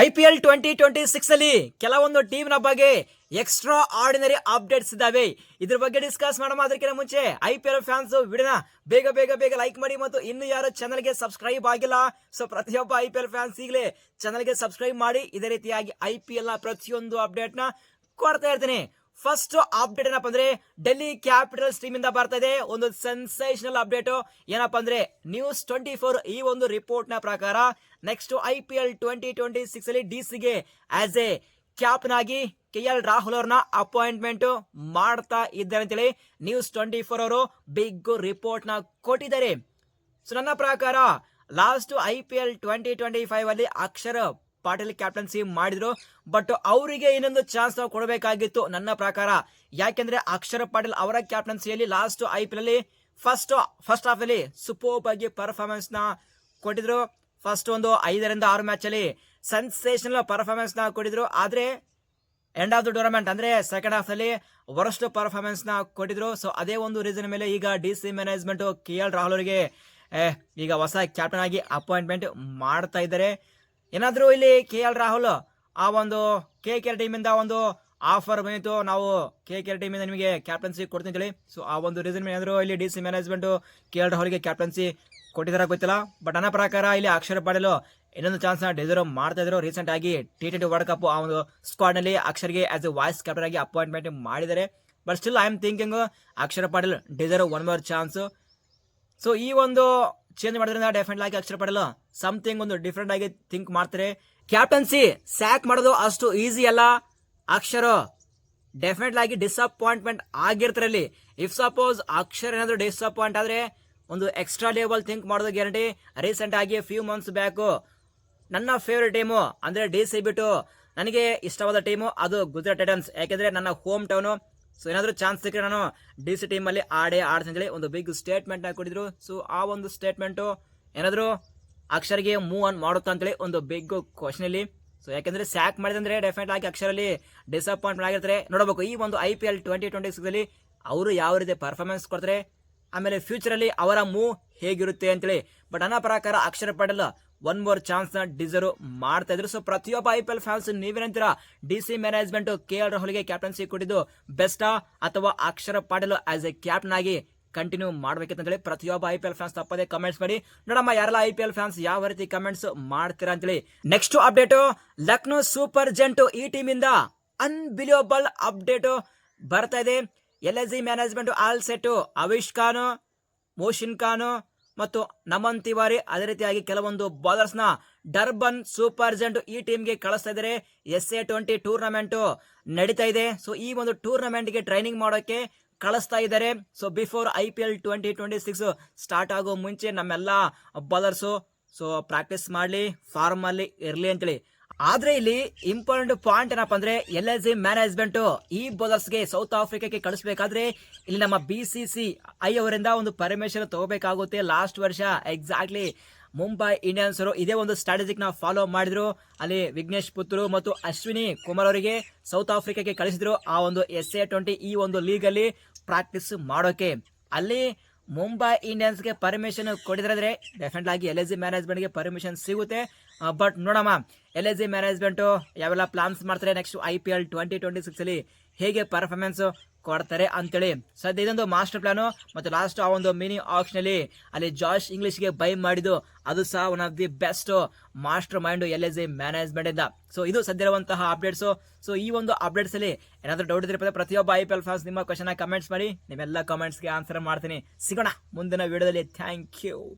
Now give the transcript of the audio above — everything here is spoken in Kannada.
IPL 2026 ಅಲ್ಲಿ ಕೆಲವೊಂದು ಟೀಮ್ ನ ಬಗ್ಗೆ ಎಕ್ಸ್ಟ್ರಾ ಆರ್ಡಿನರಿ ಅಪ್ಡೇಟ್ಸ್ ಇದಾವೆ. ಇದ್ರ ಬಗ್ಗೆ ಡಿಸ್ಕಸ್ ಮಾಡೋಣ. ಅದಕ್ಕಿಂತ ಮುಂಚೆ IPL ಫ್ಯಾನ್ಸ್ ವಿಡಿಯೋನ ಬೇಗ ಲೈಕ್ ಮಾಡಿ ಮತ್ತು ಇನ್ನು ಯಾರು ಚಾನಲ್ ಗೆ ಸಬ್ಸ್ಕ್ರೈಬ್ ಆಗಿಲ್ಲ, ಸೊ ಪ್ರತಿಯೊಬ್ಬ IPL ಫ್ಯಾನ್ಸ್ ಈಗಲೇ ಚಾನಲ್ ಗೆ ಸಬ್ಸ್ಕ್ರೈಬ್ ಮಾಡಿ. ಇದೇ ರೀತಿಯಾಗಿ IPL ನ ಪ್ರತಿಯೊಂದು ಅಪ್ಡೇಟ್ ನ ಕೊಡ್ತಾ ಇರ್ತೀನಿ. ಫಸ್ಟ್ ಅಪ್ಡೇಟ್ ಏನಪ್ಪ ಅಂದ್ರೆ ಡೆಲ್ಲಿ ಕ್ಯಾಪಿಟಲ್ಸ್ ಟೀಮ್ ಇಂದ ಬರ್ತಾ ಇದೆ ಒಂದು ಸೆನ್ಸೇಷನಲ್ ಅಪ್ಡೇಟ್. ಏನಪ್ಪಾ ಅಂದ್ರೆ News24 ಈ ಒಂದು ರಿಪೋರ್ಟ್ ನ ಪ್ರಕಾರ ನೆಕ್ಸ್ಟ್ IPL 2026 ಅಲ್ಲಿ ಡಿಸಿಗೆ ಆಸ್ ಎ ಕ್ಯಾಪ್ಟನ್ ಆಗಿ KL ರಾಹುಲ್ ಅವ್ರನ್ನ ಅಪಾಯಿಂಟ್ಮೆಂಟ್ ಮಾಡ್ತಾ ಇದ್ದಾರೆ ಅಂತೇಳಿ News24 ಅವರು ಬಿಗ್ ರಿಪೋರ್ಟ್ ನ ಕೊಟ್ಟಿದ್ದಾರೆ. ಸೊ ನನ್ನ ಪ್ರಕಾರ ಲಾಸ್ಟ್ IPL 2025 ಅಲ್ಲಿ ಅಕ್ಷರ್ ಪಾಟೀಲ್ ಕ್ಯಾಪ್ಟನ್ಸಿ ಮಾಡಿದ್ರು, ಬಟ್ ಅವರಿಗೆ ಇನ್ನೊಂದು ಚಾನ್ಸ್ ನಾವು ಕೊಡಬೇಕಾಗಿತ್ತು ನನ್ನ ಪ್ರಕಾರ. ಯಾಕೆಂದ್ರೆ ಅಕ್ಷರ್ ಪಾಟೀಲ್ ಅವರ ಕ್ಯಾಪ್ಟನ್ಸಿಯಲ್ಲಿ ಲಾಸ್ಟ್ IPL ಅಲ್ಲಿ ಫಸ್ಟ್ ಹಾಫ್ ಅಲ್ಲಿ ಸೂಪರ್ ಆಗಿ ಪರ್ಫಾರ್ಮೆನ್ಸ್ ನ ಕೊಟ್ಟಿದ್ರು. ಫಸ್ಟ್ ಒಂದು 5 ಮ್ಯಾಚ್ ಅಲ್ಲಿ ಸೆನ್ಸೇಷನಲ್ ಪರ್ಫಾರ್ಮೆನ್ಸ್ ನ ಕೊಟ್ಟಿದ್ರು. ಆದ್ರೆ ಎಂಡ್ ಆಫ್ ದ ಟೂರ್ನಮೆಂಟ್ ಅಂದ್ರೆ ಸೆಕೆಂಡ್ ಹಾಫ್ ಅಲ್ಲಿ ವರ್ಸ್ಟ್ ಪರ್ಫಾರ್ಮೆನ್ಸ್ ನ ಕೊಟ್ಟಿದ್ರು. ಸೊ ಅದೇ ಒಂದು ರೀಸನ್ ಮೇಲೆ ಈಗ DC ಮ್ಯಾನೇಜ್ಮೆಂಟ್ KL ರಾಹುಲ್ ಅವರಿಗೆ ಈಗ ಹೊಸ ಕ್ಯಾಪ್ಟನ್ ಆಗಿ ಅಪಾಯಿಂಟ್ಮೆಂಟ್ ಮಾಡ್ತಾ ಇದ್ದಾರೆ. ಏನಾದ್ರೂ ಇಲ್ಲಿ KL ರಾಹುಲ್ ಆ ಒಂದು KKR ಟೀಮ್ ಇಂದ ಒಂದು ಆಫರ್ ಬಂದಿತ್ತು, ನಾವು KKR ಟೀಮ್ ಇಂದ ನಿಮಗೆ ಕ್ಯಾಪ್ಟನ್ಸಿ ಕೊಡ್ತೀನಿ ಅಂತೇಳಿ. ಸೊ ಆ ಒಂದು ರೀಸನ್ ಏನಾದ್ರು ಇಲ್ಲಿ DC ಮ್ಯಾನೇಜ್ಮೆಂಟ್ KL ರಾಹುಲ್ಗೆ ಕ್ಯಾಪ್ಟನ್ಸಿ ಕೊಟ್ಟಿದಾರ ಗೊತ್ತಿಲ್ಲ. ಬಟ್ ನನ್ನ ಪ್ರಕಾರ ಇಲ್ಲಿ ಅಕ್ಷರ್ ಪಾಟೀಲ್ ಇನ್ನೊಂದು ಚಾನ್ಸ್ ನ ಡಿಸರ್ವ್ ಮಾಡ್ತಾ ಇದ್ರು. ರೀಸೆಂಟ್ ಆಗಿ T20 ವರ್ಲ್ಡ್ ಕಪ್ ಆ ಒಂದು ಸ್ಕ್ವಾಡ್ ನಲ್ಲಿ ಅಕ್ಷರ್ಗೆ ಆಸ್ ಎ ವೈಸ್ ಕ್ಯಾಪ್ಟನ್ ಆಗಿ ಅಪಾಯಿಂಟ್ಮೆಂಟ್ ಮಾಡಿದ್ದಾರೆ. But still I am thinking Akshar Patil deserve one more chance. So ಈ ಒಂದು ಚೇಂಜ್ ಮಾಡೋದ್ರಿಂದ ಡೆಫಿನೆಟ್ ಆಗಿ ಅಕ್ಷರ್ ಪಾಟೀಲ್ ಸಮಥಿಂಗ್ ಒಂದು ಡಿಫ್ರೆಂಟ್ ಆಗಿ ಥಿಂಕ್ ಮಾಡ್ತಾರೆ. ಕ್ಯಾಪ್ಟನ್ಸಿ ಸ್ಯಾಕ್ ಮಾಡೋದು ಅಷ್ಟು ಈಸಿ ಅಲ್ಲ. ಅಕ್ಷರ್ ಡೆಫಿನೆಟ್ ಆಗಿ ಡಿಸಪಾಯಿಂಟ್ಮೆಂಟ್ ಆಗಿರ್ತಾರೆ ಅಲ್ಲಿ. ಇಫ್ ಸಪೋಸ್ ಅಕ್ಷರ್ ಏನಾದ್ರು ಡಿಸಪಾಯಿಂಟ್ ಆದ್ರೆ ಒಂದು ಎಕ್ಸ್ಟ್ರಾ ಲೆವೆಲ್ ಥಿಂಕ್ ಮಾಡೋದು ಗ್ಯಾರಂಟಿ. ರೀಸೆಂಟ್ ಆಗಿ ಫ್ಯೂ ಮಂತ್ಸ್ ಬ್ಯಾಕ್ ನನ್ನ ಫೇವರೇಟ್ ಟೀಮು ಅಂದ್ರೆ DC ಬಿಟ್ಟು ನನಗೆ ಇಷ್ಟವಾದ ಟೀಮು ಅದು ಗುಜರಾತ್ ಟೈಟನ್ಸ್. ಯಾಕೆಂದ್ರೆ ನನ್ನ ಹೋಮ್ ಟೌನು. ಸೊ ಏನಾದ್ರೂ ಚಾನ್ಸ್ ಸಿಕ್ಕರೆ ನಾನು DC ಟೀಮ್ ಅಲ್ಲಿ ಆಡ್ತೀನಿ ಒಂದು ಬಿಗ್ ಸ್ಟೇಟ್ಮೆಂಟ್ ನ ಕೊಟ್ಟಿದ್ರು. ಸೊ ಆ ಒಂದು ಸ್ಟೇಟ್ಮೆಂಟ್ ಏನಾದ್ರು ಅಕ್ಷರ್ಗೆ ಮೂವ್ ಆನ್ ಮಾಡುತ್ತಾ ಅಂತೇಳಿ ಒಂದು ಬಿಗ್ ಕ್ವಶನ್ ಇಲ್ಲಿ. ಸೊ ಯಾಕಂದ್ರೆ ಸ್ಯಾಕ್ ಮಾಡಿದ್ರೆ ಡೆಫಿನೆಟ್ ಆಗಿ ಅಕ್ಷರಲ್ಲಿ ಡಿಸಪಾಯಿಂಟ್ಮೆಂಟ್ ಆಗಿರ್ತಾರೆ. ನೋಡಬೇಕು ಈ ಒಂದು IPL 2026 ಅಲ್ಲಿ ಅವರು ಯಾವ ರೀತಿ ಪರ್ಫಾರ್ಮೆನ್ಸ್ ಕೊಡ್ತಾರೆ, ಆಮೇಲೆ ಫ್ಯೂಚರ್ ಅಲ್ಲಿ ಅವರ ಮೂವ್ ಹೇಗಿರುತ್ತೆ ಅಂತೇಳಿ. ಬಟ್ ನನ್ನ ಪ್ರಕಾರ Axar Patel one more chance ನ ಡಿಸರ್ವ್ ಮಾಡ್ತಾ ಇದ್ರು. ಸೊ ಪ್ರತಿಯೊಬ್ಬ IPL ಫ್ಯಾನ್ಸ್ ನೀವೇನಂತೀರಾ, DC ಮ್ಯಾನೇಜ್ಮೆಂಟ್ KL ರಾಹುಲ್ಗೆ ಕ್ಯಾಪ್ಟನ್ಸಿ ಕೊಟ್ಟಿದ್ದು ಬೆಸ್ಟಾ ಅಥವಾ Axar Patel as a captain ಆಗಿ ಕಂಟಿನ್ಯೂ ಮಾಡ್ಬೇಕಂತೇಳಿ ಪ್ರತಿಯೊಬ್ಬ IPL ಫ್ಯಾನ್ಸ್ ತಪ್ಪದೆ ಕಮೆಂಟ್ಸ್ ಮಾಡಿ. ನೋಡಮ್ಮ ಯಾರೆಲ್ಲ IPL ಫ್ಯಾನ್ಸ್ ಯಾವ ರೀತಿ ಕಮೆಂಟ್ಸ್ ಮಾಡ್ತೀರಾ ಅಂತೇಳಿ. Next update Lucknow super giants ಈ ಟೀಮ್ ಇಂದ ಅನ್ಬಿಲಿಯಬಲ್ ಅಪ್ಡೇಟ್ ಬರ್ತಾ ಇದೆ. LSG management all set Avesh Khan, Mohsin Khan ಮತ್ತು ನಮನ್ ತಿವಾರಿ, ಅದೇ ರೀತಿಯಾಗಿ ಕೆಲವೊಂದು ಬೌಲರ್ಸ್ ನ ಡರ್ಬನ್ ಸೂಪರ್ ಜೆಂಟ್ ಈ ಟೀಮ್ಗೆ ಕಳಿಸ್ತಾ ಇದ್ದಾರೆ. SA20 ಟೂರ್ನಮೆಂಟ್ ನಡೀತಾ ಇದೆ. ಸೊ ಈ ಒಂದು ಟೂರ್ನಮೆಂಟ್ ಗೆ ಟ್ರೈನಿಂಗ್ ಮಾಡೋಕೆ ಕಳಿಸ್ತಾ ಇದ್ದಾರೆ. ಸೊ ಬಿಫೋರ್ IPL 2026 ಸ್ಟಾರ್ಟ್ ಆಗೋ ಮುಂಚೆ ನಮ್ಮೆಲ್ಲ ಬೌಲರ್ಸ್ ಸೊ ಪ್ರಾಕ್ಟೀಸ್ ಮಾಡ್ಲಿ, ಫಾರ್ಮ್ ಅಲ್ಲಿ ಇರ್ಲಿ ಅಂತೇಳಿ. ಆದ್ರೆ ಇಲ್ಲಿ ಇಂಪಾರ್ಟೆಂಟ್ ಪಾಯಿಂಟ್ ಏನಪ್ಪಾ ಅಂದ್ರೆ LSG ಮ್ಯಾನೇಜ್ಮೆಂಟ್ ಈ ಬೌಲರ್ಸ್ ಗೆ ಸೌತ್ ಆಫ್ರಿಕಾಕ್ಕೆ ಕಳಿಸಬೇಕಾದ್ರೆ ಇಲ್ಲಿ ನಮ್ಮ BCCI ಅವರಿಂದ ಒಂದು ಪರ್ಮಿಷನ್ ತಗೋಬೇಕಾಗುತ್ತೆ. ಲಾಸ್ಟ್ ವರ್ಷ ಎಕ್ಸಾಕ್ಟ್ಲಿ ಮುಂಬೈ ಇಂಡಿಯನ್ಸ್ ಅವರು ಇದೇ ಒಂದು ಸ್ಟ್ರಾಟಜಿಕ್ ನ ಫಾಲೋ ಮಾಡಿದ್ರು. ಅಲ್ಲಿ ವಿಘ್ನೇಶ್ ಪುತ್ರು ಮತ್ತು ಅಶ್ವಿನಿ ಕುಮಾರ್ ಅವರಿಗೆ ಸೌತ್ ಆಫ್ರಿಕಾಕ್ಕೆ ಕಳಿಸಿದ್ರು ಆ ಒಂದು SA20 ಈ ಒಂದು ಲೀಗ್ ಅಲ್ಲಿ ಪ್ರಾಕ್ಟೀಸ್ ಮಾಡೋಕೆ. ಅಲ್ಲಿ ಮುಂಬೈ ಇಂಡಿಯನ್ಸ್ ಗೆ ಪರ್ಮಿಷನ್ ಕೊಟ್ಟಿದ್ರೆ ಡೆಫಿನೆಟ್ ಆಗಿ LSG ಮ್ಯಾನೇಜ್ಮೆಂಟ್ ಗೆ ಪರ್ಮಿಷನ್ ಸಿಗುತ್ತೆ. ಬಟ್ ನೋಡಮ್ಮ LSG ಮ್ಯಾನೇಜ್ಮೆಂಟ್ ಯಾವೆಲ್ಲ ಪ್ಲಾನ್ಸ್ ಮಾಡ್ತಾರೆ ನೆಕ್ಸ್ಟ್ IPL 2026 ಅಲ್ಲಿ ಹೇಗೆ ಪರ್ಫಾರ್ಮೆನ್ಸ್ ಕೊಡ್ತಾರೆ ಅಂತೇಳಿ. ಸದ್ಯ ಇದೊಂದು ಮಾಸ್ಟರ್ ಪ್ಲಾನು. ಮತ್ತು ಲಾಸ್ಟ್ ಆ ಒಂದು ಮಿನಿ ಆಕ್ಷನ್ ಅಲ್ಲಿ ಜಾಶ್ ಇಂಗ್ಲಿಷ್ ಗೆ ಬೈ ಮಾಡಿದ್ದು ಅದು ಸಹ one of the best master mind LSG management ಇಂದ. ಸೊ ಇದು ಸದ್ಯ ಇರುವಂತಹ ಅಪ್ಡೇಟ್ಸ್. ಸೊ ಈ ಒಂದು ಅಪ್ಡೇಟ್ಸ್ ಅಲ್ಲಿ ಏನಾದ್ರು ಡೌಟ್ ಇದ್ರೆ ಪ್ರತಿಯೊಬ್ಬ IPL ಫ್ಯಾನ್ಸ್ ನಿಮ್ಮ ಕ್ವಶನ್ ಕಮೆಂಟ್ಸ್ ಮಾಡಿ, ನಿಮ್ಮೆಲ್ಲ ಕಮೆಂಟ್ಸ್ ಗೆ ಆನ್ಸರ್ ಮಾಡ್ತೀನಿ. ಸಿಗೋಣ ಮುಂದಿನ ವಿಡಿಯೋದಲ್ಲಿ. Thank you.